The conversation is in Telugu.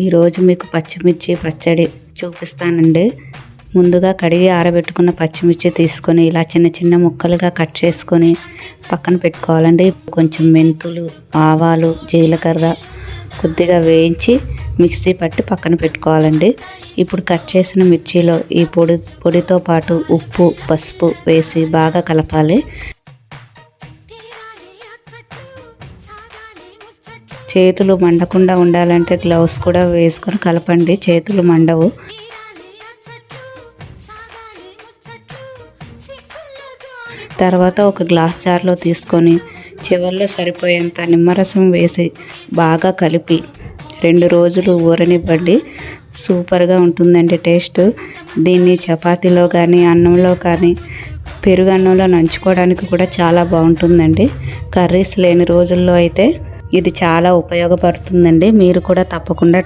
ఈరోజు మీకు పచ్చిమిర్చి పచ్చడి చూపిస్తానండి. ముందుగా కడిగి ఆరబెట్టుకున్న పచ్చిమిర్చి తీసుకొని ఇలా చిన్న చిన్న ముక్కలుగా కట్ చేసుకొని పక్కన పెట్టుకోవాలండి. కొంచెం మెంతులు, ఆవాలు, జీలకర్ర కొద్దిగా వేయించి మిక్సీ పట్టి పక్కన పెట్టుకోవాలండి. ఇప్పుడు కట్ చేసిన మిర్చిలో ఈ పొడితో పాటు ఉప్పు, పసుపు వేసి బాగా కలపాలి. చేతులు మండకుండా ఉండాలంటే గ్లౌస్ కూడా వేసుకొని కలపండి, చేతులు మండవు. తర్వాత ఒక గ్లాస్ జార్లో తీసుకొని చివర్లో సరిపోయేంత నిమ్మరసం వేసి బాగా కలిపి 2 రోజులు ఊరనివ్వండి. సూపర్గా ఉంటుందండి టేస్ట్. దీన్ని చపాతీలో కానీ, అన్నంలో కానీ, పెరుగు అన్నంలో నంచుకోవడానికి కూడా చాలా బాగుంటుందండి. కర్రీస్ లేని రోజుల్లో అయితే ఇది చాలా ఉపయోగపడుతుందండి. మీరు కూడా తప్పకుండా